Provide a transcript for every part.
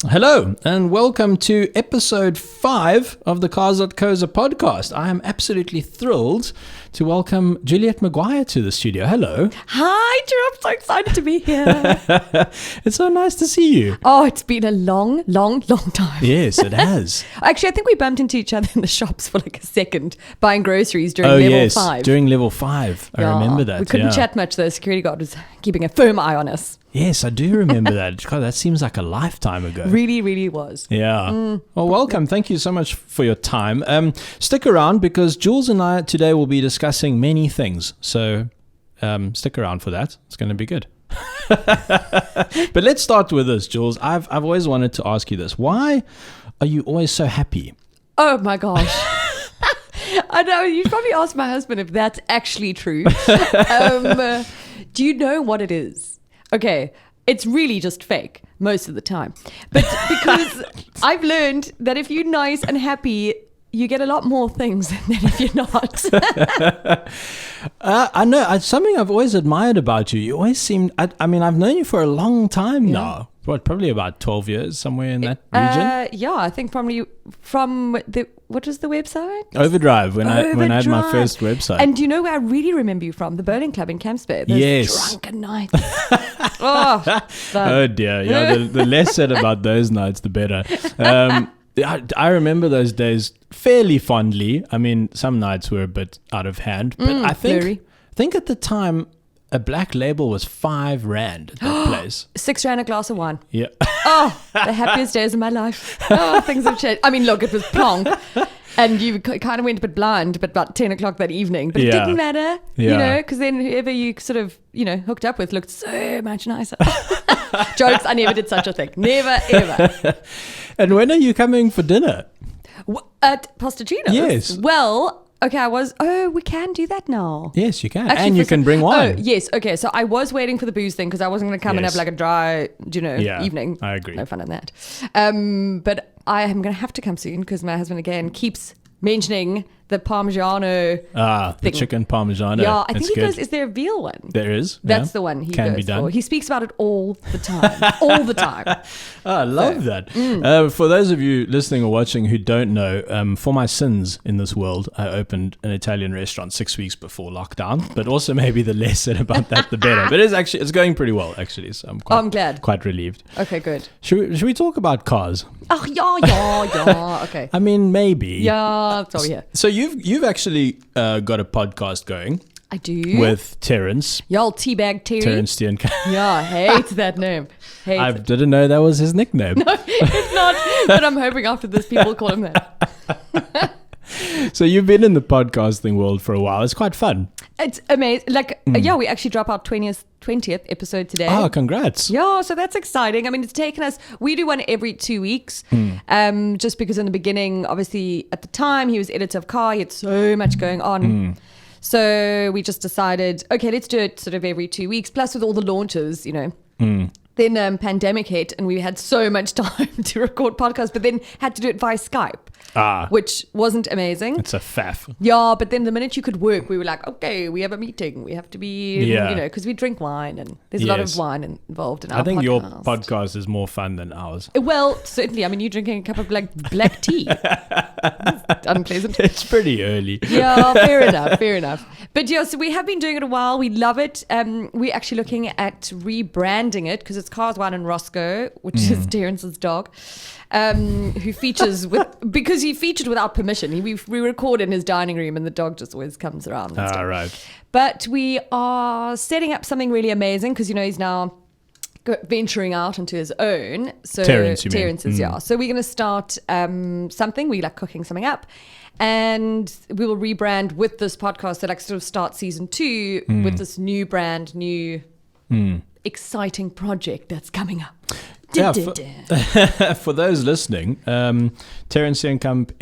Hello, and welcome to episode 5 of the Cars.co.za podcast. I am absolutely thrilled to welcome Juliet McGuire to the studio. Hello. Hi, Drew. I'm so excited to be here. It's so nice to see you. Oh, it's been a long time. Yes, it has. Actually, I think we bumped into each other in the shops for like a second buying groceries during level 5. During level 5. I remember that. We couldn't chat much. The security guard was keeping a firm eye on us. Yes, I do remember that. God, that seems like a lifetime ago. Really was. Yeah. Well, welcome. Thank you so much for your time. Stick around because Jules and I today will be discussing many things. So stick around for that. It's going to be good. But let's start with this, Jules. I've always wanted to ask you this. Why are you always so happy? Oh my gosh. I know. You'd probably ask my husband if that's actually true. Do you know what it is? Okay, it's really just fake most of the time. But because I've learned that if you're nice and happy, you get a lot more things than if you're not. I know. Something I've always admired about you. You always seem, I mean, I've known you for a long time now. What, probably about 12 years, somewhere in that region? Yeah, I think probably from what was the website? Overdrive, when I had my first website. And do you know where I really remember you from? The bowling club in Campsbay. Those drunken nights. Oh dear. Yeah, the less said about those nights, the better. I remember those days fairly fondly. I mean, some nights were a bit out of hand, but I think at the time, a black label was 5 rand at that place. 6 rand a glass of wine. Yeah. Oh, the happiest days of my life. Oh, things have changed. I mean, look, it was plonk. And you kind of went a bit blind, but about 10 o'clock that evening. But it didn't matter, you know, because then whoever you sort of, hooked up with looked so much nicer. Jokes, I never did such a thing. Never, ever. And when are you coming for dinner? At Postagino's? Yes. Well, okay, we can do that now. Yes, you can. Actually, and you can bring wine. Oh, yes. Okay, so I was waiting for the booze thing because I wasn't going to come and have like a dry, evening. I agree. No fun in that. But I am going to have to come soon because my husband again keeps mentioning the Parmigiano the chicken Parmigiano. Yeah, I think he goes, is there a veal one? There is. That's the one he goes for. He speaks about it all the time. All the time. I love that. For those of you listening or watching who don't know, for my sins in this world, I opened an Italian restaurant 6 weeks before lockdown, but also maybe the less said about that, the better. But it's going pretty well, actually, so I'm glad. Quite relieved. Okay, good. Should we talk about cars? Oh, yeah. Okay. I mean, maybe. Yeah, that's all we hear. So you've actually got a podcast going. I do. With Terence. Y'all teabag Terry. Terence De Siena. Yeah, I hate that name. I didn't know that was his nickname. No, it's not. But I'm hoping after this people call him that. So you've been in the podcasting world for a while. It's quite fun. It's amazing. Like, we actually drop our 20th episode today. Oh, congrats. Yeah, so that's exciting. I mean, it's taken us, we do one every 2 weeks. Just because in the beginning, obviously at the time he was editor of Car, he had so much going on. So we just decided, okay, let's do it sort of every 2 weeks. Plus with all the launches, Then pandemic hit and we had so much time to record podcasts, but then had to do it via Skype, which wasn't amazing. It's a faff. Yeah, but then the minute you could work, we were like, okay, we have a meeting. We have to be, because we drink wine and there's a lot of wine involved in our podcast. I think your podcast is more fun than ours. Well, certainly. I mean, you're drinking a cup of black tea. It's unpleasant. It's pretty early. Yeah, fair enough. But yeah, so we have been doing it a while. We love it. We're actually looking at rebranding it because it's Cars, Wine and Roscoe, which is Terence's dog, who features because he featured without permission. We record in his dining room and the dog just always comes around. Right. But we are setting up something really amazing because, he's now venturing out into his own. So Terence is, yeah. So we're going to start something. We like cooking something up. And we will rebrand with this podcast. So like sort of start season 2 with this new brand, new exciting project that's coming up. Yeah, for those listening, Terence Steenkamp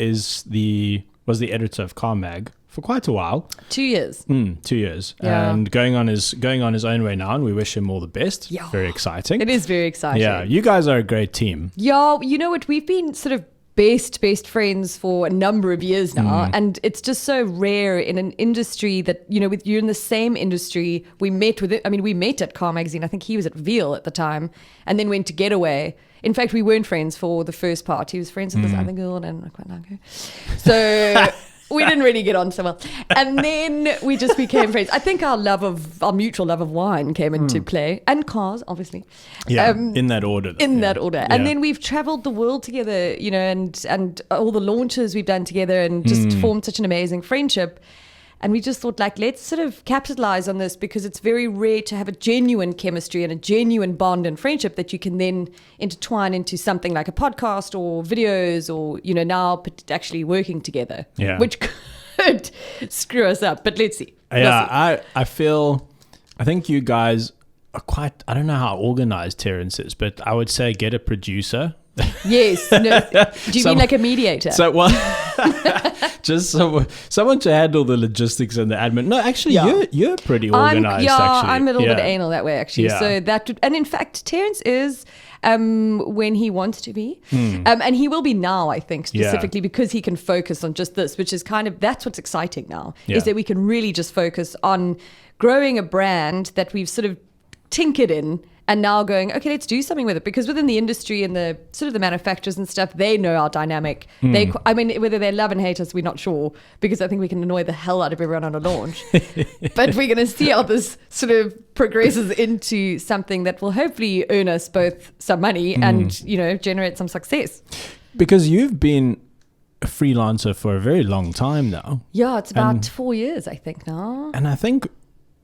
was the editor of Car Mag for quite a while. 2 years. 2 years. Yeah. And going on his own way now, and we wish him all the best. Yeah. Very exciting. It is very exciting. Yeah, you guys are a great team. Yeah, you know what? We've been sort of best friends for a number of years now, and it's just so rare in an industry that, with you in the same industry. We met at Car Magazine. I think he was at Veal at the time, and then went to Getaway, In fact, we weren't friends for the first part. He was friends with this other girl, and I didn't quite like her. So we didn't really get on so well. And then we just became friends. I think our mutual love of wine came into play, and cars, obviously. Yeah, in that order. That order. And then we've traveled the world together, you know, and all the launches we've done together, and just formed such an amazing friendship. And we just thought, like, let's sort of capitalize on this, because it's very rare to have a genuine chemistry and a genuine bond and friendship that you can then intertwine into something like a podcast or videos, or, you know, now actually working together, which could screw us up. But let's see. Yeah, I think you guys are quite, I don't know how organized Terence is, but I would say get a producer. Yes. No. Do you mean like a mediator? So just someone to handle the logistics and the admin. No, actually, you're pretty organized. I'm a little bit anal that way, actually. Yeah. So and in fact, Terence is when he wants to be, and he will be now, I think, specifically because he can focus on just this, which is that's what's exciting now, is that we can really just focus on growing a brand that we've sort of tinkered in. And now going, okay, let's do something with it. Because within the industry and the sort of the manufacturers and stuff, they know our dynamic. I mean, whether they love and hate us, we're not sure. Because I think we can annoy the hell out of everyone on a launch. But we're going to see how this sort of progresses into something that will hopefully earn us both some money and, you know, generate some success. Because you've been a freelancer for a very long time now. Yeah, it's about 4 years, I think, now. And I think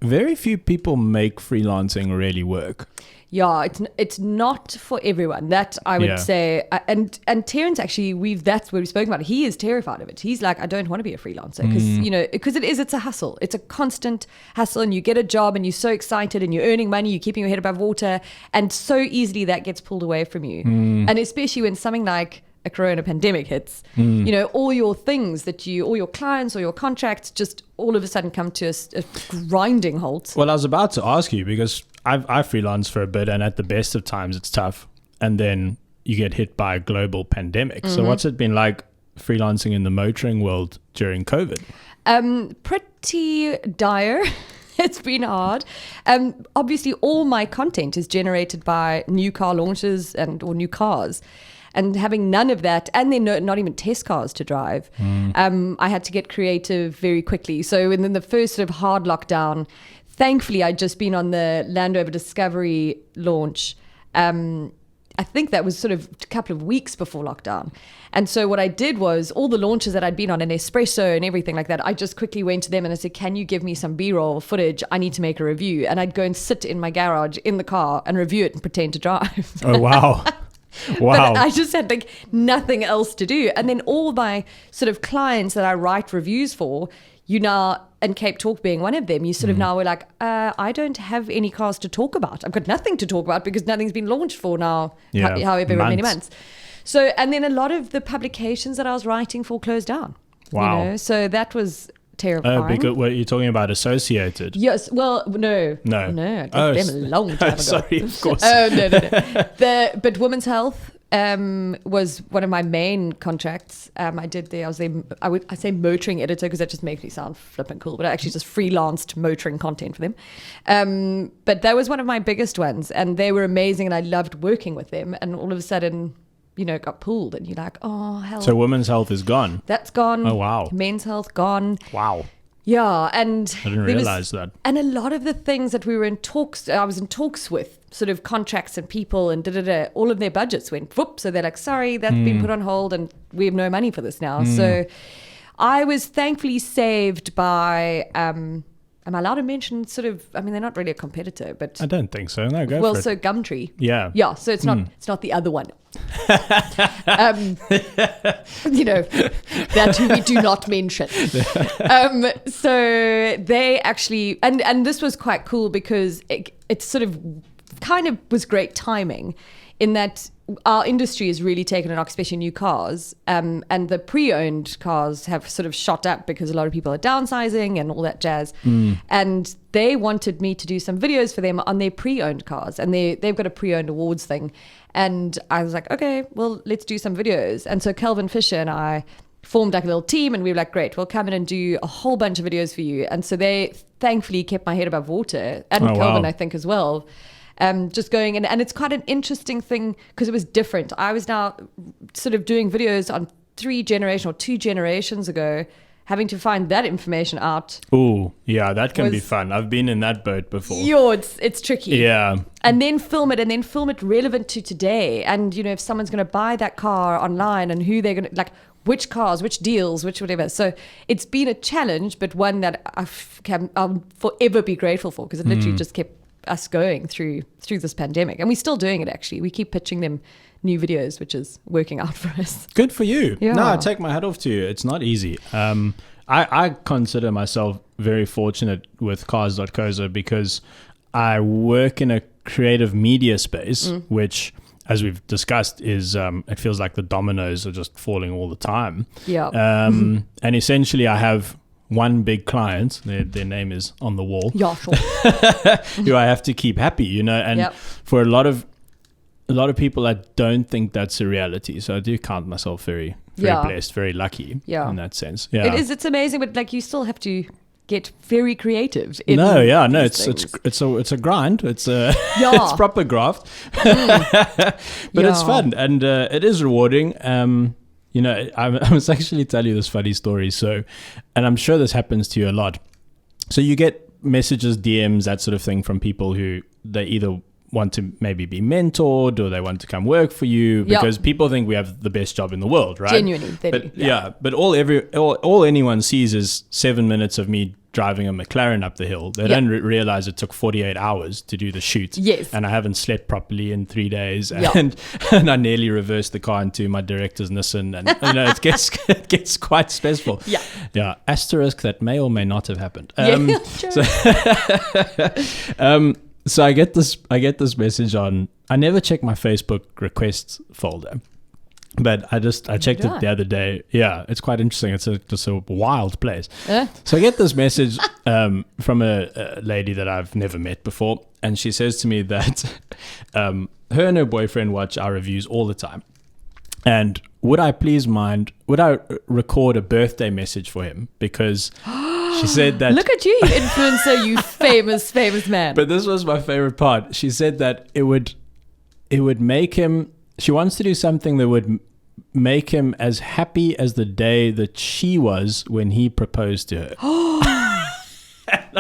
very few people make freelancing really work. Yeah, it's not for everyone. That I would say, and Terence actually, that's where we've spoken about it. He is terrified of it. He's like, I don't want to be a freelancer because it's a hustle. It's a constant hustle, and you get a job and you're so excited and you're earning money, you're keeping your head above water, and so easily that gets pulled away from you. And especially when something like a corona pandemic hits, you know, all your things all your clients or your contracts just all of a sudden come to a grinding halt. Well, I was about to ask you, because I freelance for a bit, and at the best of times it's tough, and then you get hit by a global pandemic. So what's it been like freelancing in the motoring world during COVID? Pretty dire. It's been hard. Obviously, all my content is generated by new car launches or new cars. And having none of that, and then not even test cars to drive, I had to get creative very quickly. So within the first sort of hard lockdown, thankfully, I'd just been on the Land Rover Discovery launch. I think that was sort of a couple of weeks before lockdown. And so what I did was all the launches that I'd been on, an espresso and everything like that, I just quickly went to them and I said, can you give me some B-roll footage? I need to make a review. And I'd go and sit in my garage in the car and review it and pretend to drive. Oh, wow. Wow. But I just had like nothing else to do. And then all my sort of clients that I write reviews for, and Cape Talk being one of them, you sort of now were like, I don't have any cars to talk about. I've got nothing to talk about because nothing's been launched for now, however many months. So, and then a lot of the publications that I was writing for closed down. Wow. You know? So that was terrifying. Oh, because what you're talking about Associated? Yes. Well, no. I did them a long time ago. Sorry, of course. Oh, no. But Women's Health was one of my main contracts. I did there. I say motoring editor because that just makes me sound flippant cool, but I actually just freelanced motoring content for them. But that was one of my biggest ones, and they were amazing, and I loved working with them. And all of a sudden, you know, got pulled, and you're like, oh hell. So Women's Health is gone. That's gone. Oh wow. Men's Health gone. Wow. Yeah, and I didn't realize that. And a lot of the things that I was in talks with, sort of contracts and people and all of their budgets went whoop. So they're like, sorry, that's been put on hold and we have no money for this now. So I was thankfully saved by, am I allowed to mention sort of, I mean, they're not really a competitor, but. I don't think so. No, go for it. So Gumtree. Yeah. Yeah, so it's not the other one. You know, that we do not mention. So they actually, and this was quite cool because it sort of kind of was great timing in that our industry has really taken an knock, especially new cars, and the pre-owned cars have sort of shot up because a lot of people are downsizing and all that jazz. And they wanted me to do some videos for them on their pre-owned cars, and they've got a pre-owned awards thing. And I was like, okay, well, let's do some videos. And so Kelvin Fisher and I formed like a little team, and we were like, great, we'll come in and do a whole bunch of videos for you. And so they thankfully kept my head above water, and Kelvin, I think, as well. just going and it's quite an interesting thing because it was different. I was now sort of doing videos on 2 generations ago, having to find that information out. Oh, yeah, that can be fun. I've been in that boat before. It's tricky. Yeah. And then film it relevant to today. And, if someone's going to buy that car online and who they're going to, like, which cars, which deals, which whatever. So it's been a challenge, but one that I'll forever be grateful for because it literally just kept us going through this pandemic. And we're still doing it, actually. We keep pitching them new videos, which is working out for us. Good for you. Yeah. No, I take my hat off to you. It's not easy. I consider myself very fortunate with Cars.co.za because I work in a creative media space, which, as we've discussed, is it feels like the dominoes are just falling all the time. Yeah. And essentially I have one big client, their name is on the wall, Yeah, sure. who I have to keep happy, and for a lot of people, I don't think that's a reality. So I do count myself very blessed, very lucky in that sense. Yeah, it is. It's amazing, but like you still have to get very creative. It's a grind. It's it's proper graft, but it's fun and it is rewarding. I must actually tell you this funny story. So, and I'm sure this happens to you a lot. So you get messages, DMs, that sort of thing from people who they either want to maybe be mentored or they want to come work for you because people think we have the best job in the world, right? Genuinely, they do. But all anyone sees is 7 minutes of me driving a McLaren up the hill. They don't realize it took 48 hours to do the shoot. Yes. And I haven't slept properly in 3 days. And I nearly reversed the car into my director's Nissan. And it gets quite stressful. Yeah. Yeah. Asterisk that may or may not have happened. So I get this message on. I never check my Facebook requests folder, but I checked it the other day. Yeah, it's quite interesting. It's just a wild place. So I get this message from a lady that I've never met before, and she says to me that her and her boyfriend watch our reviews all the time, and would I record a birthday message for him because. She said that... Look at you influencer, you famous man. But this was my favorite part. She said that it would make him... She wants to do something that would make him as happy as the day that she was when he proposed to her.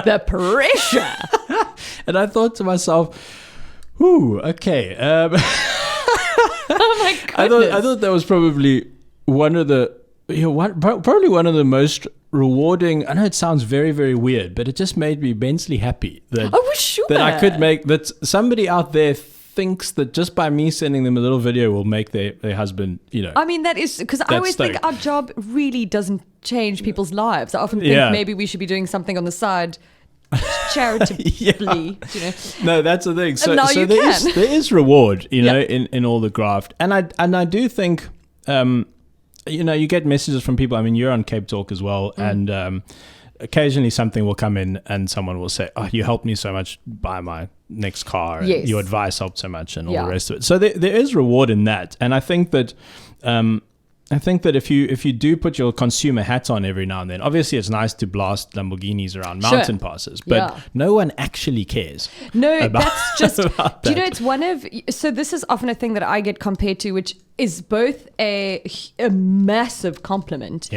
The pressure! And I thought to myself, ooh, okay. Oh my goodness. I thought that was probably one of the... probably one of the most rewarding. I know it sounds very, very weird, but it just made me immensely happy that I could make that somebody out there thinks that just by me sending them a little video will make their husband, I mean, that is because I always think our job really doesn't change people's lives. I often think maybe we should be doing something on the side charitably. No, that's the thing. So there is reward, in all the graft, and I do think. You get messages from people. I mean, you're on Cape Talk as well, and occasionally something will come in and someone will say, "Oh, you helped me so much buy my next car. And your advice helped so much," and all the rest of it. So there is reward in that, and I think that if you do put your consumer hat on every now and then, obviously it's nice to blast Lamborghinis around mountain passes, but no one actually cares. No, that's just. Do you know it's one of? So this is often a thing that I get compared to, which is both a massive compliment,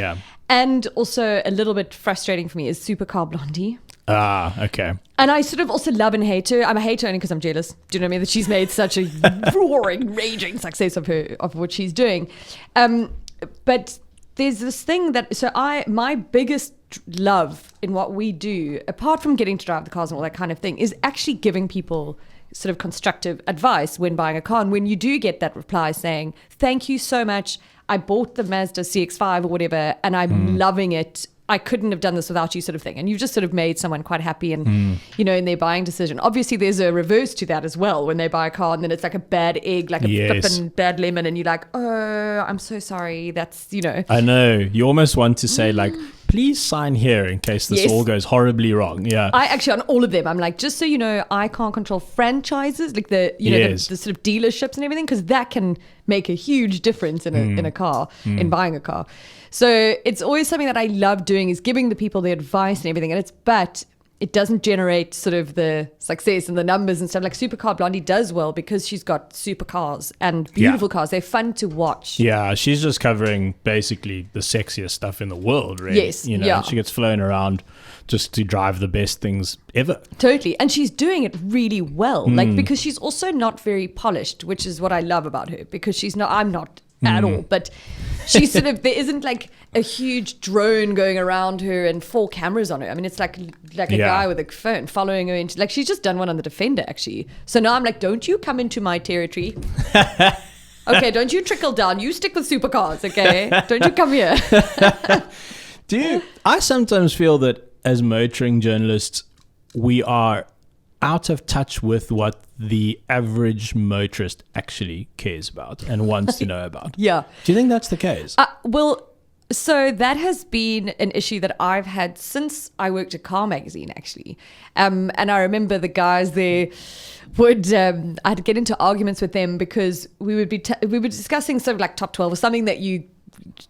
and also a little bit frustrating for me. Is Supercar Blondie. Ah, okay. And I sort of also love and hate her. I'm a hater only because I'm jealous. Do you know what I mean? That she's made such a roaring, raging success of what she's doing. But there's this thing that, my biggest love in what we do, apart from getting to drive the cars and all that kind of thing, is actually giving people sort of constructive advice when buying a car. And when you do get that reply saying, thank you so much, I bought the Mazda CX-5 or whatever, and I'm loving it. I couldn't have done this without you, sort of thing. And you've just sort of made someone quite happy and, in their buying decision. Obviously, there's a reverse to that as well when they buy a car and then it's like a bad egg, like a flippin' bad lemon. And you're like, oh, I'm so sorry. That's, I know. You almost want to say like, please sign here in case this all goes horribly wrong. Yeah. I actually, on all of them, I'm like, just so you know, I can't control franchises, like the sort of dealerships and everything, because that can make a huge difference in a car, in buying a car. So it's always something that I love doing, is giving the people the advice and everything. But it doesn't generate sort of the success and the numbers and stuff. Like Supercar Blondie does well because she's got supercars and beautiful cars. They're fun to watch. Yeah, she's just covering basically the sexiest stuff in the world, really. Yes, She gets flown around just to drive the best things ever. Totally. And she's doing it really well. Like, because she's also not very polished, which is what I love about her, because I'm not at all, but she's sort of, there isn't like a huge drone going around her and 4 cameras on her. I mean, it's like a guy with a phone following her into, like, she's just done one on the Defender, actually. So now I'm like, don't you come into my territory. Okay, don't you trickle down. You stick with supercars, okay? Don't you come here. I sometimes feel that as motoring journalists, we are out of touch with what the average motorist actually cares about and wants to know about. Yeah. Do you think that's the case? Well, so that has been an issue that I've had since I worked at Car Magazine, actually. And I remember the guys there would, I'd get into arguments with them because we were discussing sort of like top 12 or something that you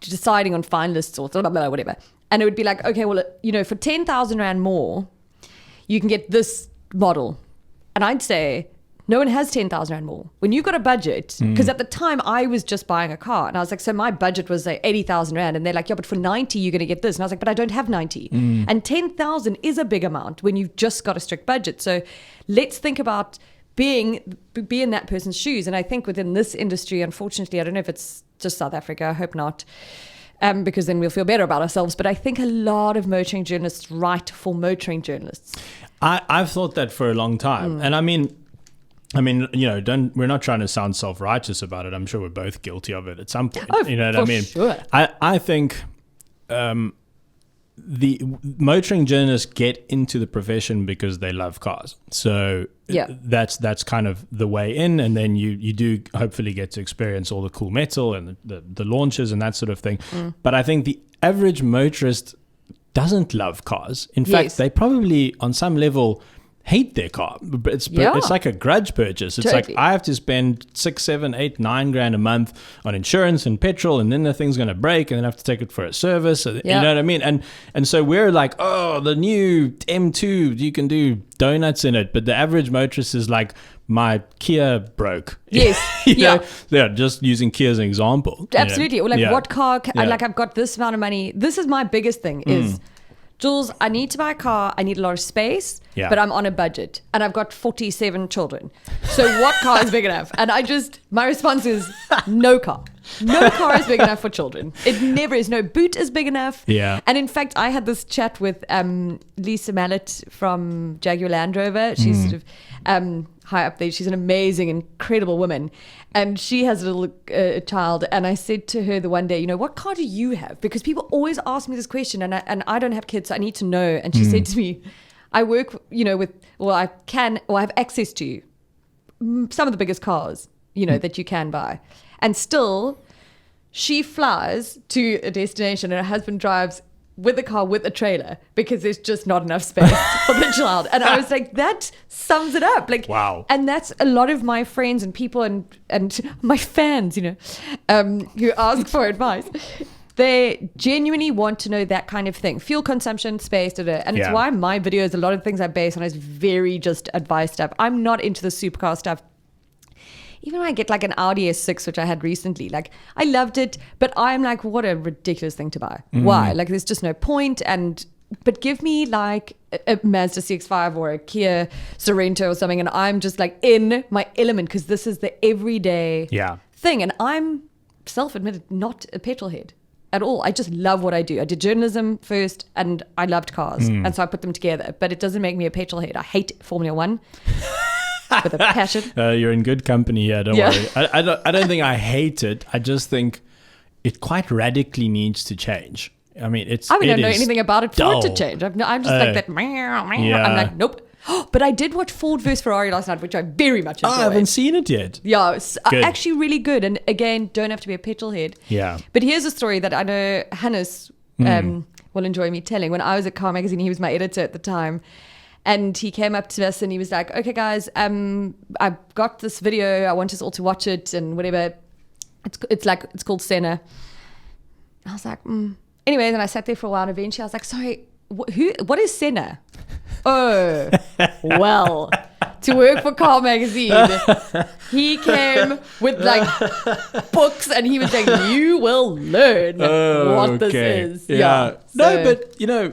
deciding on finalists or blah, blah, blah, whatever. And it would be like, okay, well, for 10,000 Rand more, you can get this model. And I'd say, no one has 10,000 Rand more. When you've got a budget, because at the time I was just buying a car, and I was like, so my budget was like 80,000 Rand. And they're like, yeah, but for 90, you're going to get this. And I was like, but I don't have 90. And 10,000 is a big amount when you've just got a strict budget. So let's think about be in that person's shoes. And I think within this industry, unfortunately, I don't know if it's just South Africa, I hope not, because then we'll feel better about ourselves. But I think a lot of motoring journalists write for motoring journalists. I've thought that for a long time. And I mean, we're not trying to sound self-righteous about it. I'm sure we're both guilty of it at some point. Oh, you know what I mean? Sure. I think the motoring journalists get into the profession because they love cars. So that's kind of the way in. And then you do hopefully get to experience all the cool metal and the launches and that sort of thing. But I think the average motorist doesn't love cars. In fact, they probably on some level hate their car. But it's like a grudge purchase. It's totally. like I have to spend 6, 7, 8, 9 grand a month on insurance and petrol, and then the thing's going to break, and then I have to take it for a service. You know what I mean? And so we're like, oh, the new M2, you can do donuts in it. But the average motorist is like, my Kia broke. Yes. Just using Kia as an example. Absolutely. Or like, what car? Like, I've got this amount of money. This is my biggest thing is, Jules, I need to buy a car. I need a lot of space, but I'm on a budget and I've got 47 children. So what car is big enough? And my response is no car. No car is big enough for children. It never is. No boot is big enough. Yeah. And in fact, I had this chat with Lisa Mallet from Jaguar Land Rover. She's sort of high up there. She's an amazing, incredible woman. And she has a little child. And I said to her the one day, what car do you have? Because people always ask me this question and I don't have kids, so I need to know. And she said to me, I work, I have access to some of the biggest cars, that you can buy. And still, she flies to a destination and her husband drives with a car with a trailer because there's just not enough space for the child. And I was like, that sums it up. Like, wow. And that's a lot of my friends and people and my fans, who ask for advice. They genuinely want to know that kind of thing. Fuel consumption, space, and it's why my videos, a lot of things I base on is very just advice stuff. I'm not into the supercar stuff. Even when I get like an Audi S6, which I had recently, like I loved it, but I'm like, what a ridiculous thing to buy. Why? Like there's just no point. But give me like a Mazda CX-5 or a Kia Sorento or something, and I'm just like in my element because this is the everyday thing. And I'm self-admitted not a petrol head at all. I just love what I do. I did journalism first and I loved cars. And so I put them together, but it doesn't make me a petrol head. I hate Formula One. With a passion. You're in good company here. Don't worry. I don't think I hate it. I just think it quite radically needs to change. I mean, I don't know anything about it for it to change. I'm just like that. I'm like, nope. But I did watch Ford vs Ferrari last night, which I very much enjoyed. I haven't seen it yet. Yeah, it's actually really good. And again, don't have to be a petrol head. Yeah. But here's a story that I know Hannes will enjoy me telling. When I was at Car Magazine, he was my editor at the time. And he came up to us and he was like, okay, guys, I've got this video. I want us all to watch it and whatever. It's called Senna. I was like, Anyway, then I sat there for a while and eventually I was like, sorry, what is Senna? Oh, well, to work for Car Magazine, he came with like books and he was like, you will learn what this is. Yeah. So, No, but, you know,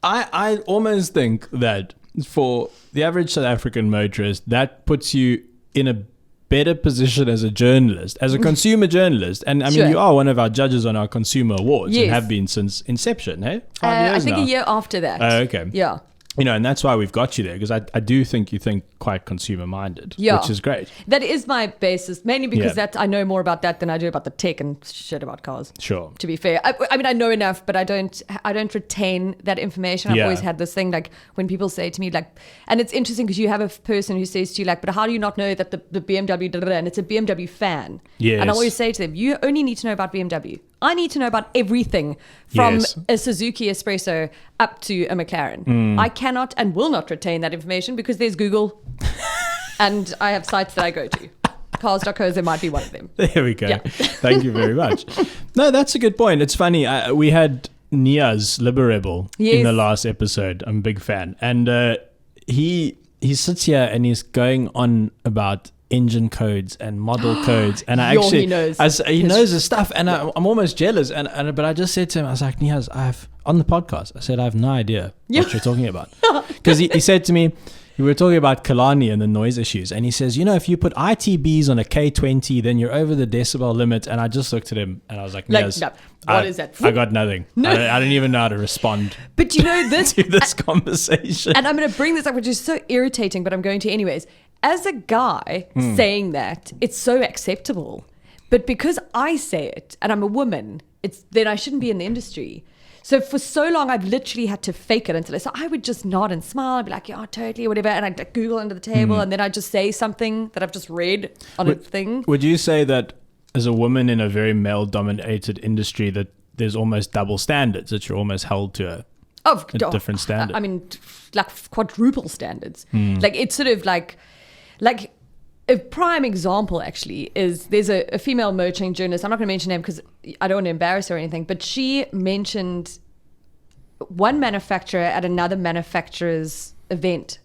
I almost think that for the average South African motorist, that puts you in a better position as a journalist, as a consumer journalist. And I mean, Sure. you are one of our judges on our consumer awards Yes. and have been since inception, eh? 5 years I think now. a year after that. Oh, okay. Yeah. You know, and that's why we've got you there, because I do think you think quite consumer minded, Yeah. which is great. That is my basis, mainly because Yeah. that I know more about that than I do about the tech and shit about cars. Sure. To be fair, I mean, I know enough, but I don't retain that information. I've Yeah. always had this thing, like when people say to me, like, and it's interesting because you have a person who says to you, like, but how do you not know that the BMW, and it's a BMW fan. Yes. And I always say to them, you only need to know about BMW. I need to know about everything from Yes. a Suzuki Espresso up to a McLaren. I cannot and will not retain that information because there's Google and I have sites that I go to. Cars.co.za might be one of them. There we go. Yeah. Thank you very much. No, that's a good point. It's funny. We had Niaz Liberable in Yes. the last episode. I'm a big fan. And he sits here and he's going on about engine codes and model codes. And I Yo, actually, he knows. he knows his stuff. And I'm almost jealous. But I just said to him, I was like, Niaz, on the podcast, I said, I have no idea what you're talking about. Because he said to me, we were talking about Kalani and the noise issues. And he says, you know, if you put ITBs on a K20, then you're over the decibel limit. And I just looked at him and I was like, Niaz, no, what is that? I got nothing. No. I don't even know how to respond But you know this, to this conversation. and I'm going to bring this up, which is so irritating, but I'm going to anyways. As a guy saying that, it's so acceptable. But because I say it and I'm a woman, then I shouldn't be in the industry. So for so long, I've literally had to fake it until I would just nod and smile and be like, yeah, totally, or whatever. And I'd Google under the table and then I'd just say something that I've just read on a thing. Would you say that as a woman in a very male-dominated industry that there's almost double standards, that you're almost held to a different standard? I mean, like quadruple standards. Like it's sort of like a prime example actually is there's a female motoring journalist. I'm not going to mention her name because I don't want to embarrass her or anything, but she mentioned one manufacturer at another manufacturer's event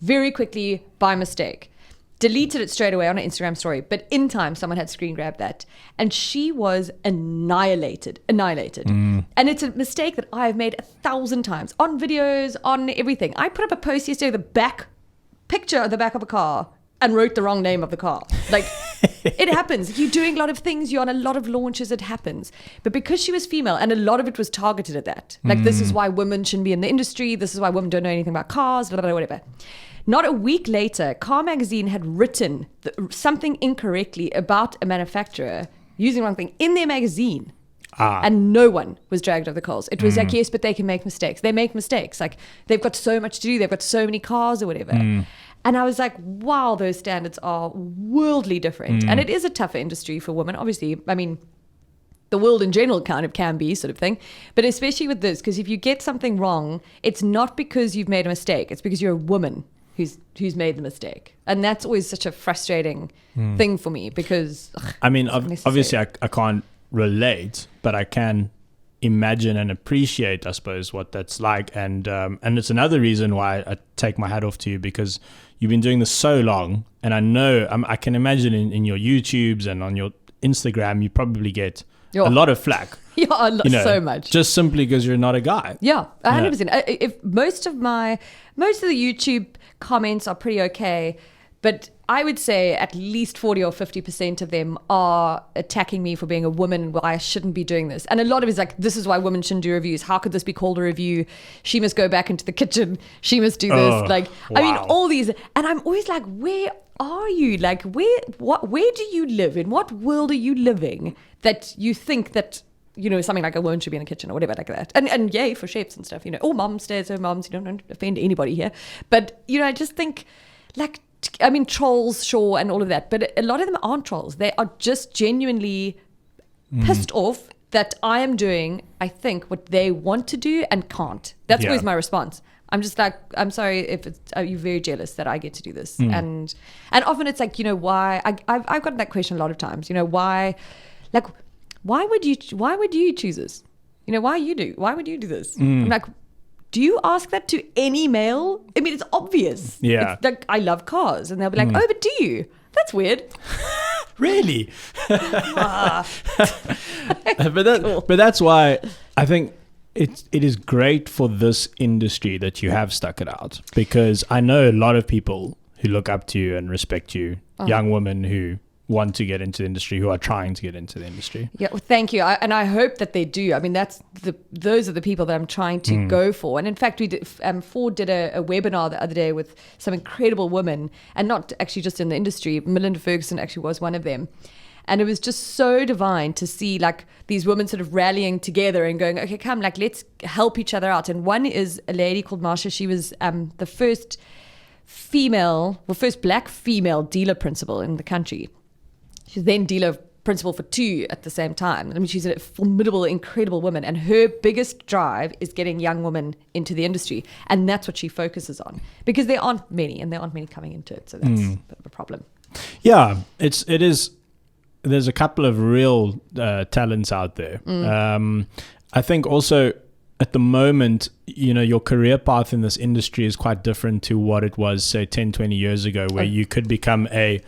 very quickly by mistake. Deleted it straight away on her Instagram story, but in time someone had screen grabbed that and she was annihilated. And it's a mistake that I have made 1,000 times on videos, on everything. I put up a post yesterday, the picture of the back of a car and wrote the wrong name of the car. Like, it happens. You're doing a lot of things. You're on a lot of launches. It happens. But because she was female, and a lot of it was targeted at that. Like, this is why women shouldn't be in the industry. This is why women don't know anything about cars, blah, blah, blah, whatever. Not a week later, Car Magazine had written something incorrectly about a manufacturer using the wrong thing in their magazine. And no one was dragged over the coals. It was like, yes, but they can make mistakes. They make mistakes. Like, they've got so much to do. They've got so many cars or whatever. And I was like, wow, those standards are worldly different. And it is a tougher industry for women. Obviously, I mean, the world in general kind of can be sort of thing. But especially with this, because if you get something wrong, it's not because you've made a mistake. It's because you're a woman who's made the mistake. And that's always such a frustrating thing for me because... I mean, obviously I can't relate, but I can imagine and appreciate, I suppose, what that's like. And it's another reason why I take my hat off to you, because you've been doing this so long, and I know I can imagine in your YouTubes and on your Instagram you probably get a lot of flack. Yeah, so much. Just simply because you're not a guy. Yeah, 100%. If most of the YouTube comments are pretty okay, but I would say at least 40 or 50% of them are attacking me for being a woman and why I shouldn't be doing this. And a lot of it is like, this is why women shouldn't do reviews. How could this be called a review? She must go back into the kitchen. She must do this. Wow. I mean, all these. And I'm always like, where are you? Like, where do you live? In what world are you living that you think that, you know, something like a woman should be in the kitchen or whatever like that? And yay for chefs and stuff, you know. All mom stays her moms. You don't offend anybody here. But, you know, I just think, like, I mean, trolls, sure, and all of that. But a lot of them aren't trolls. They are just genuinely pissed off that I am doing, I think, what they want to do and can't. That's always my response. I'm just like, I'm sorry if you're very jealous that I get to do this. And often it's like, you know, why? I've gotten that question a lot of times. You know, why? Like, why would you choose this? You know, why would you do this? I'm like, do you ask that to any male? I mean, it's obvious. Yeah. It's like, I love cars. And they'll be like, oh, but do you? That's weird. Really? But that's why I think it is great for this industry that you have stuck it out, because I know a lot of people who look up to you and respect you, young women who want to get into the industry, who are trying to get into the industry. Yeah, well, thank you. And I hope that they do. I mean, those are the people that I'm trying to go for. And in fact, Ford did a webinar the other day with some incredible women, and not actually just in the industry. Melinda Ferguson actually was one of them. And it was just so divine to see like these women sort of rallying together and going, okay, come, like, let's help each other out. And one is a lady called Marsha. She was the first black female dealer principal in the country. She's then dealer principal for 2 at the same time. I mean, she's a formidable, incredible woman. And her biggest drive is getting young women into the industry. And that's what she focuses on. Because there aren't many, and there aren't many coming into it. So that's a bit of a problem. Yeah, it is. There's a couple of real talents out there. I think also at the moment, you know, your career path in this industry is quite different to what it was, say, 10, 20 years ago, where you could become a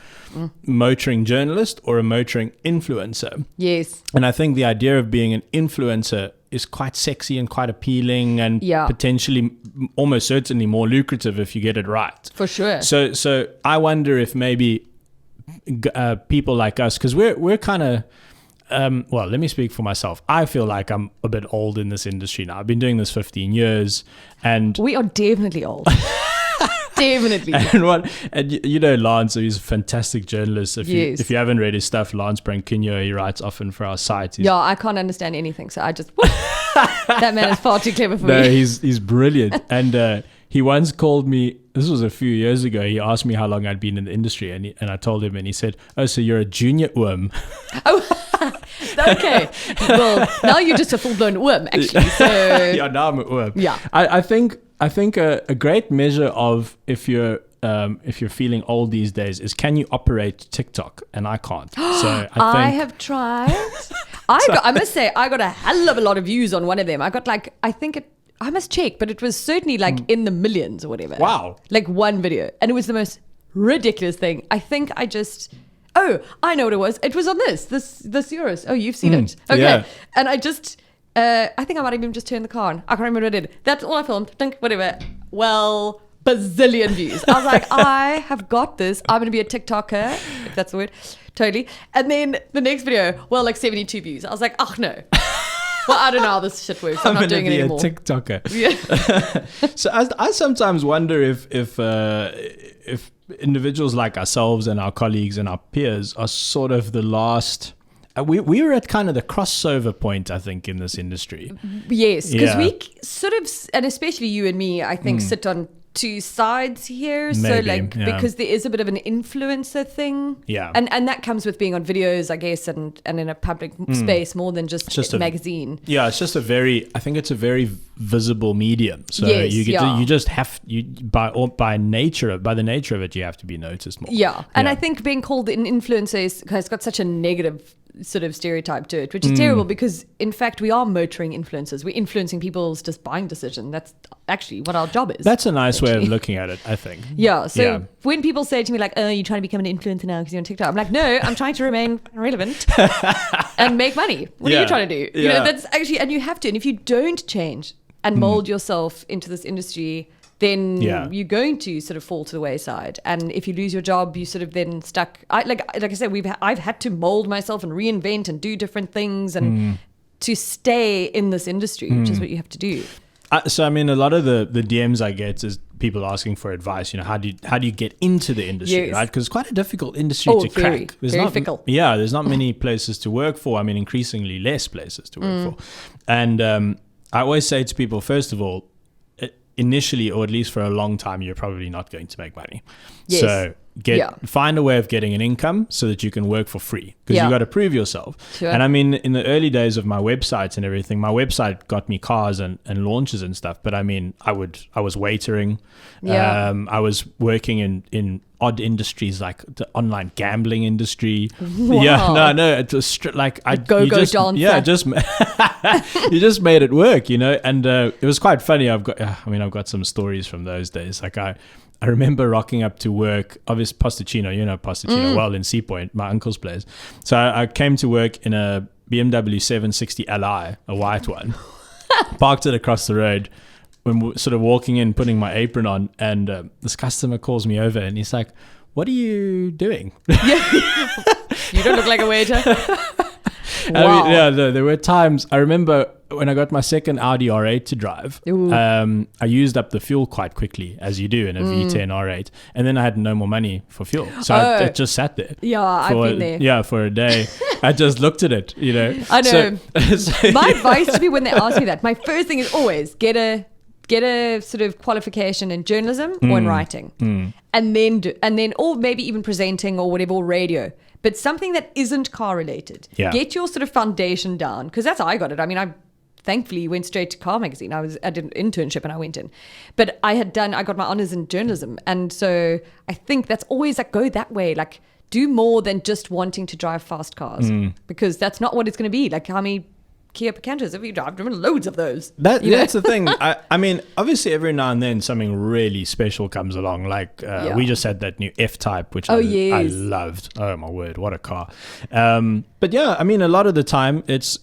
motoring journalist or a motoring influencer. Yes. And I think the idea of being an influencer is quite sexy and quite appealing, and potentially, almost certainly, more lucrative if you get it right. For sure. So I wonder if maybe people like us, because we're kind of, well, let me speak for myself. I feel like I'm a bit old in this industry now. I've been doing this 15 years, and we are definitely old. Definitely. And you know Lance, he's a fantastic journalist. If you haven't read his stuff, Lance Branquinho, he writes often for our site. I can't understand anything, so I just that man is far too clever for me. No, he's brilliant. And he once called me, this was a few years ago, he asked me how long I'd been in the industry, and I told him, and he said, oh, so you're a junior worm. Oh, okay. Well, now you're just a full-blown worm, actually. So yeah, now I'm a worm. Yeah. I think a great measure of if you're feeling old these days is, can you operate TikTok? And I can't. So I have tried. I must say, I got a hell of a lot of views on one of them. I got like, I must check, but it was certainly like in the millions or whatever. Wow. Like one video. And it was the most ridiculous thing. I think I just... Oh, I know what it was. It was on this yours. Oh, you've seen it. Okay. Yeah. And I just... I think I might even just turn the car on. I can't remember what I did. That's all I filmed. Think, whatever. Well, bazillion views. I was like, I have got this. I'm going to be a TikToker, if that's the word. Totally. And then the next video, well, like 72 views. I was like, oh, no. Well, I don't know how this shit works. I'm not doing it anymore. I'm going to be a TikToker. Yeah. So I sometimes wonder if individuals like ourselves and our colleagues and our peers are sort of the last... We were at kind of the crossover point, I think, in this industry. Yes, because we sort of, and especially you and me, I think, sit on 2 sides here. Maybe, because there is a bit of an influencer thing. Yeah. And that comes with being on videos, I guess, and in a public space more than just a magazine. Yeah, it's just I think it's a very visible medium. So yes, you just have, by the nature of it, you have to be noticed more. Yeah. And I think being called an influencer has got such a negative sort of stereotype to it, which is terrible, because in fact we are motoring influencers. We're influencing people's just buying decision. That's actually what our job is. That's a nice way of looking at it, I think. Yeah. So when people say to me like, oh, you're trying to become an influencer now because you're on TikTok, I'm like, no, I'm trying to remain relevant and make money. What are you trying to do? You know, that's actually, and you have to. And if you don't change and mold yourself into this industry, then you're going to sort of fall to the wayside. And if you lose your job, you sort of then stuck. Like I said, I've had to mold myself and reinvent and do different things and to stay in this industry, which is what you have to do. So I mean, a lot of the DMs I get is people asking for advice. You know, how do you get into the industry, right? Because it's quite a difficult industry to crack. There's very difficult. Yeah, there's not many places to work for. I mean, increasingly less places to work for. And I always say to people, first of all, initially, or at least for a long time, you're probably not going to make money. Yes. So find a way of getting an income so that you can work for free, because you got to prove yourself. Sure. And I mean, in the early days of my websites and everything, my website got me cars and launches and stuff. But I mean, I was waitering. I was working in odd industries like the online gambling industry. Wow. Yeah, no, it was like go dancer. Yeah, just you just made it work, And it was quite funny. I've got some stories from those days. Like I remember rocking up to work, obviously Posticino, Posticino, well, in Sea Point, my uncle's place. So I came to work in a BMW 760 Li, a white one, parked it across the road. When we're sort of walking in, putting my apron on, and this customer calls me over and he's like, "What are you doing?" You don't look like a waiter. Wow. I mean, there were times, I remember when I got my second Audi R8 to drive, I used up the fuel quite quickly, as you do in a V10 R8, and then I had no more money for fuel. So I just sat there. Yeah, I've been there. Yeah, for a day. I just looked at it, I know. My advice to me when they ask me that, my first thing is always get a sort of qualification in journalism or in writing, and then or maybe even presenting or whatever, or radio. But something that isn't car related. Yeah. Get your sort of foundation down, because that's how I got it. I mean, I thankfully went straight to Car Magazine. I did an internship and I went in, but I got my honors in journalism, and so I think that's always like, go that way. Like, do more than just wanting to drive fast cars, because that's not what it's going to be. Like, how many Kia Picantos have you driven? Loads of those. That's the thing. I mean, obviously every now and then something really special comes along. Like we just had that new F-Type, which I loved. Oh my word, what a car. But yeah, I mean, a lot of the time it's,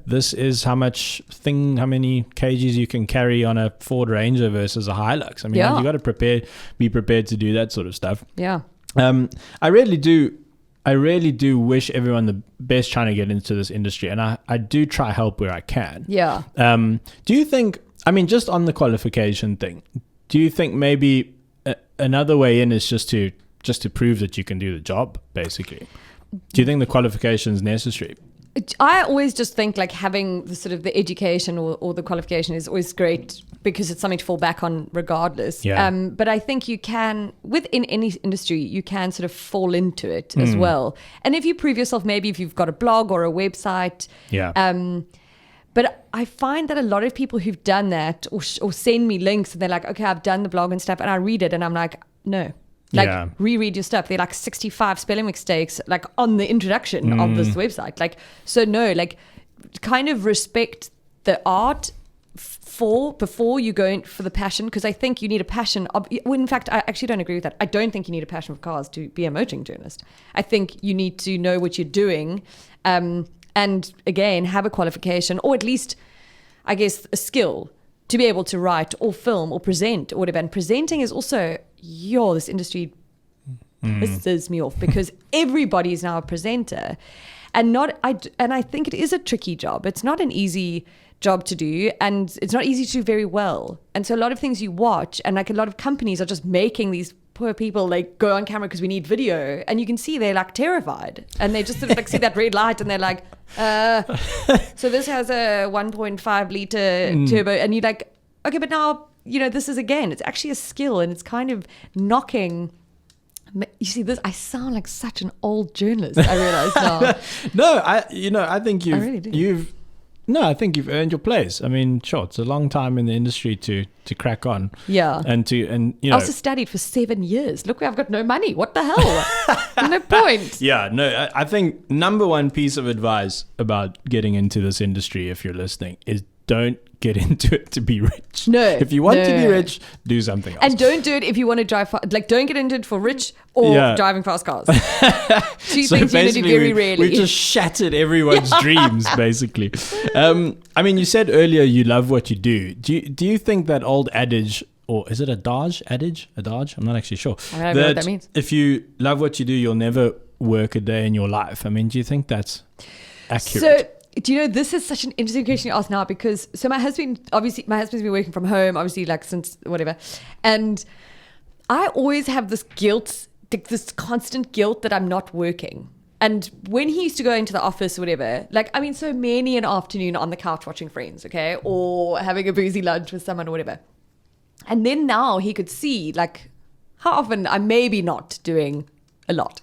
this is how many kgs you can carry on a Ford Ranger versus a Hilux. I mean, you got to be prepared to do that sort of stuff. Yeah. I really do wish everyone the best trying to get into this industry, and I do try help where I can. Yeah. Do you think, I mean, just on the qualification thing, do you think maybe another way in is just to prove that you can do the job, basically? Do you think the qualification is necessary? I always just think like having the sort of the education or the qualification is always great, because it's something to fall back on regardless. Yeah. But I think you can, within any industry, you can sort of fall into it as well. And if you prove yourself, maybe if you've got a blog or a website. Yeah. But I find that a lot of people who've done that or send me links and they're like, okay, I've done the blog and stuff, and I read it and I'm like, no. Like, reread your stuff. They're like 65 spelling mistakes, like on the introduction of this website. Like, so no, like, kind of respect the art before you go in for the passion, because I think you need a passion. In fact, I actually don't agree with that. I don't think you need a passion for cars to be a motoring journalist. I think you need to know what you're doing, and again, have a qualification, or at least, I guess, a skill to be able to write or film or present or whatever. And presenting is also, this industry pisses me off, because everybody is now a presenter, and I think it is a tricky job. It's not an easy job to do, and it's not easy to do very well. And so a lot of things you watch, and like a lot of companies are just making these poor people like go on camera because we need video, and you can see they're like terrified, and they just sort of like see that red light and they're like, so this has a 1.5 liter turbo, and you're like, okay, but now this is, again, it's actually a skill, and it's kind of knocking. You see this, I sound like such an old journalist, I realize now. No, I think I really do. I think you've earned your place. I mean, sure, it's a long time in the industry to crack on. Yeah. And I also studied for 7 years. Look, I've got no money. What the hell? No point. Yeah, no, I think number one piece of advice about getting into this industry, if you're listening, is don't get into it to be rich. No. If you want to be rich, do something else. And don't do it if you want to drive fast. Like, don't get into it for rich or driving fast cars. Two things you're going to do very rarely. We just shattered everyone's dreams, basically. I mean, you said earlier you love what you do. Do you think that old adage, or is it adage? Adage? I'm not actually sure. I don't know what that means. If you love what you do, you'll never work a day in your life. I mean, do you think that's accurate? So, do you know, this is such an interesting question you ask now, because my husband's been working from home, obviously, like since whatever. And I always have this guilt, this constant guilt that I'm not working. And when he used to go into the office or whatever, like, I mean, so many an afternoon on the couch watching Friends, okay? Or having a boozy lunch with someone or whatever. And then now he could see, like, how often I'm maybe not doing a lot.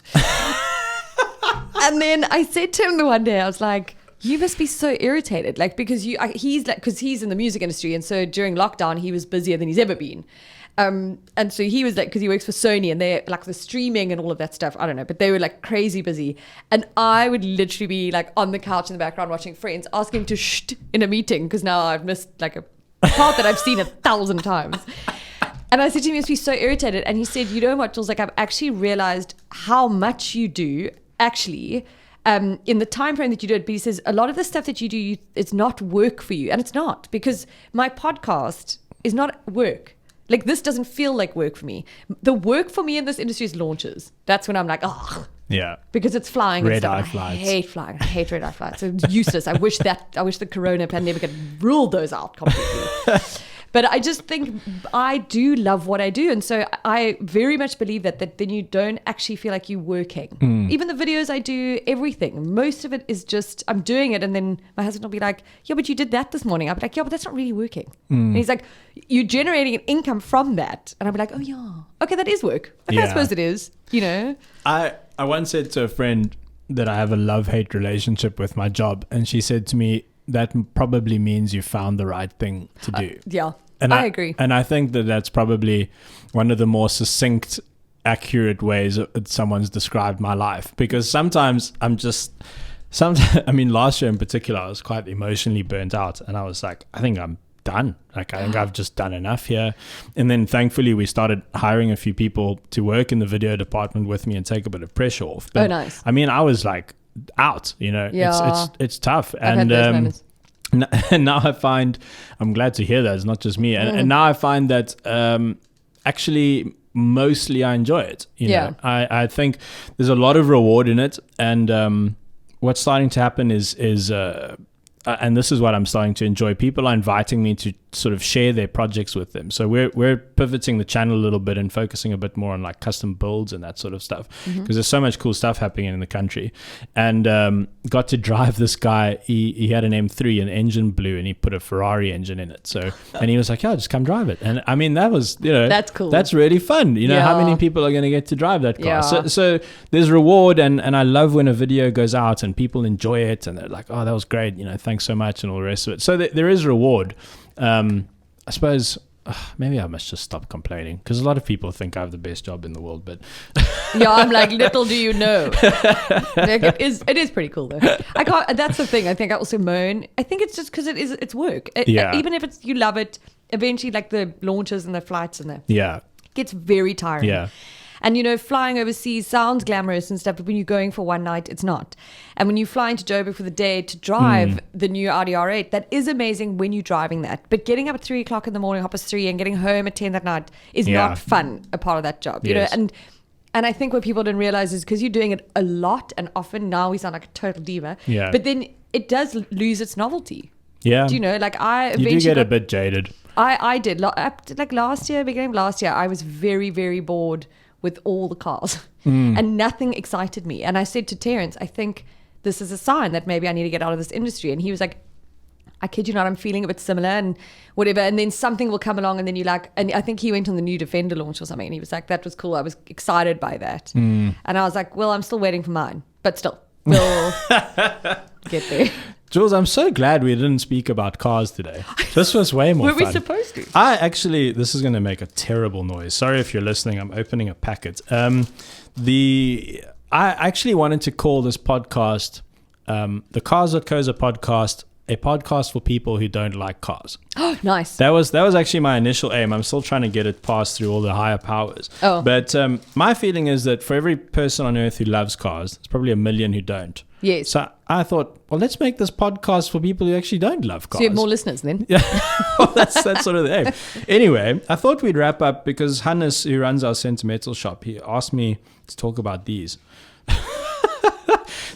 And then I said to him the one day, I was like, you must be so irritated, like, because he's in the music industry, and so during lockdown he was busier than he's ever been. And so he was like, because he works for Sony and they're like the streaming and all of that stuff, I don't know, but they were like crazy busy. And I would literally be like on the couch in the background watching Friends, asking him to shh in a meeting because now I've missed like a part that I've seen 1,000 times. And I said to him, he must be so irritated. And he said, you know what, Jules, like I've actually realized how much you do actually in the time frame that you do it. But he says a lot of the stuff that you do, it's not work for you. And it's not, because my podcast is not work. Like, this doesn't feel like work for me. The work for me in this industry is launches. That's when I'm like, oh, yeah, because it's flying. Red eye I flights. hate flying. I hate red eye flights. It's useless. I wish the Corona pandemic had ruled those out completely. But I just think I do love what I do. And so I very much believe that then you don't actually feel like you're working. Even the videos I do, everything, most of it is just, I'm doing it. And then my husband will be like, yeah, but you did that this morning. I'll be like, yeah, but that's not really working. And he's like, you're generating an income from that. And I'll be like, oh yeah, okay, that is work. Okay, I suppose it is, you know. I once said to a friend that I have a love-hate relationship with my job. And she said to me, that probably means you found the right thing to do. Yeah. And I agree. And I think that's probably one of the more succinct, accurate ways that someone's described my life. Because sometimes I mean, last year in particular, I was quite emotionally burnt out. And I was like, I think I'm done. Like, I think I've just done enough here. And then thankfully, we started hiring a few people to work in the video department with me and take a bit of pressure off. But, nice. I mean, I was like out, you know. Yeah. It's tough. I've had those moments. And now I find, I'm glad to hear that it's not just me. And now I find that actually mostly I enjoy it. You know, I think there's a lot of reward in it. And what's starting to happen is and this is what I'm starting to enjoy. People are inviting me to sort of share their projects with them. So we're pivoting the channel a little bit and focusing a bit more on like custom builds and that sort of stuff, because there's so much cool stuff happening in the country. And got to drive this guy. He had an M3 and the engine blew, and he put a Ferrari engine in it. So and he was like, yeah, just come drive it. And I mean, that was, you know, that's cool. That's really fun. You know, how many people are going to get to drive that car? Yeah. So there's reward, and I love when a video goes out and people enjoy it and they're like, oh, that was great. You know, thanks so much, and all the rest of it. So there is reward. I suppose maybe I must just stop complaining, because a lot of people think I have the best job in the world, but yeah, I'm like, little do you know. Like, it is pretty cool though. That's the thing. I think I also moan. I think it's just because it's work. Even if you love it, eventually like the launches and the flights and it gets very tiring. Yeah. And, you know, flying overseas sounds glamorous and stuff, but when you're going for one night, it's not. And when you fly into Joburg for the day to drive the new Audi R8, that is amazing when you're driving that. But getting up at 3 o'clock in the morning, 3:30, and getting home at 10 that night is not fun, a part of that job. You know, and I think what people don't realize is because you're doing it a lot and often, now we sound like a total diva, but then it does lose its novelty. Yeah. Do you know, like you do get a bit jaded. I did. Like beginning of last year, I was very, very bored with all the cars and nothing excited me. And I said to Terence, I think this is a sign that maybe I need to get out of this industry. And he was like, I kid you not, I'm feeling a bit similar and whatever. And then something will come along and then you like, and I think he went on the new Defender launch or something. And he was like, that was cool. I was excited by that. And I was like, well, I'm still waiting for mine, but still, we'll get there. Jules, I'm so glad we didn't speak about cars today. This was way more fun. Were we supposed to? This is going to make a terrible noise. Sorry if you're listening. I'm opening a packet. I actually wanted to call this podcast the Cars.co.za podcast, a podcast for people who don't like cars. Oh, nice. That was actually my initial aim. I'm still trying to get it passed through all the higher powers. Oh. But my feeling is that for every person on earth who loves cars, there's probably 1 million who don't. Yes. So I thought, well, let's make this podcast for people who actually don't love cars. So you have more listeners then? Yeah. Well, that's sort of the aim. Anyway, I thought we'd wrap up because Hannes, who runs our sentimental shop, he asked me to talk about these.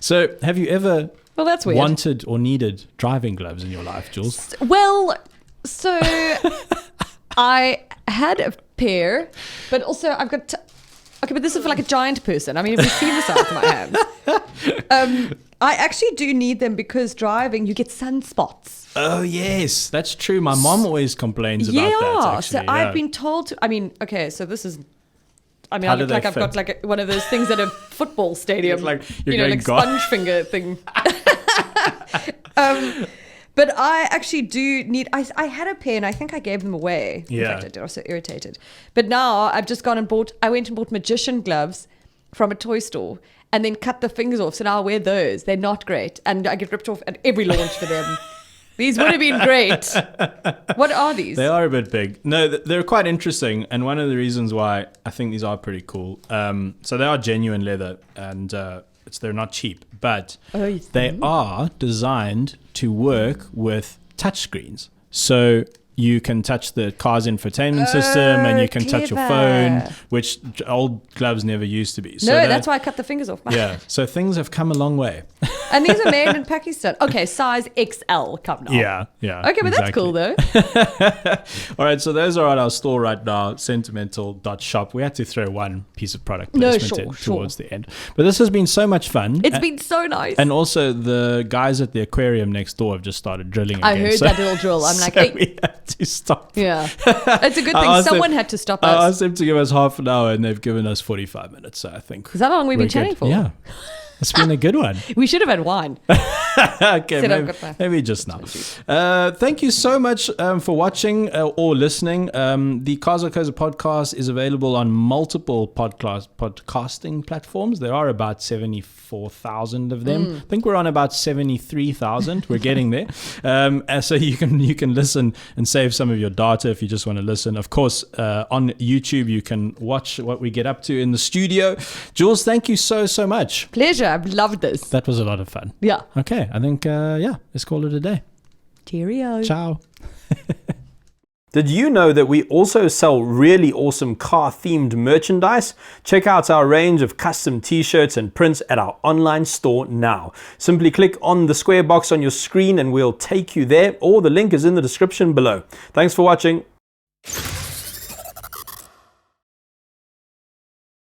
So have you ever that's weird. wanted or needed driving gloves in your life, Jules? Well, so I had a pair, but also I've got... Okay, but this is for like a giant person. I mean, have you seen the size of my hands? I actually do need them because driving, you get sunspots. Oh, yes. That's true. My mom always complains about that, actually. So I've been told to... I mean, okay, so this is I mean, How I do look they like I've got fit? like one of those things at a football stadium. Like you're you know, going like God. sponge finger thing. But I actually do need. I had a pair and I think I gave them away. Yeah. In fact, I did. I was so irritated. But now I've just gone and bought. I went and bought magician gloves from a toy store and then cut the fingers off. So now I wear those. They're not great, and I get ripped off at every launch for them. These would have been great. What are these? They are a bit big. No, they're quite interesting, and one of the reasons why I think these are pretty cool. So they are genuine leather, and they're not cheap, but they are designed to work with touchscreens. So you can touch the car's infotainment system, and you can touch your phone, which old gloves never used to be. So no, that's why I cut the fingers off. Yeah, so things have come a long way. And these are made in Pakistan. Okay, size XL, come now. Yeah. Okay, but that's cool though. All right, so those are at our store right now, sentimental.shop. We had to throw one piece of product placement towards the end. But this has been so much fun. It's been so nice. And also the guys at the aquarium next door have just started drilling again. I heard that little drill. I'm like, hey. We had to stop. Yeah. It's a good thing someone had to stop us. I asked them to give us half an hour and they've given us 45 minutes. So I think. Is that how long we've been chatting for? Yeah. It's been a good one. We should have had wine. Okay, maybe just now. Thank you so much for watching or listening. The Cars.co.za podcast is available on multiple podcasting platforms. There are about 74,000 of them. I think we're on about 73,000. We're getting there. So you can listen and save some of your data if you just want to listen. Of course, on YouTube, you can watch what we get up to in the studio. Jules, thank you so much. Pleasure. I've loved this. That was a lot of fun. Yeah. Okay, I think, let's call it a day. Cheerio. Ciao. Did you know that we also sell really awesome car-themed merchandise? Check out our range of custom t-shirts and prints at our online store now. Simply click on the square box on your screen and we'll take you there, or the link is in the description below. Thanks for watching.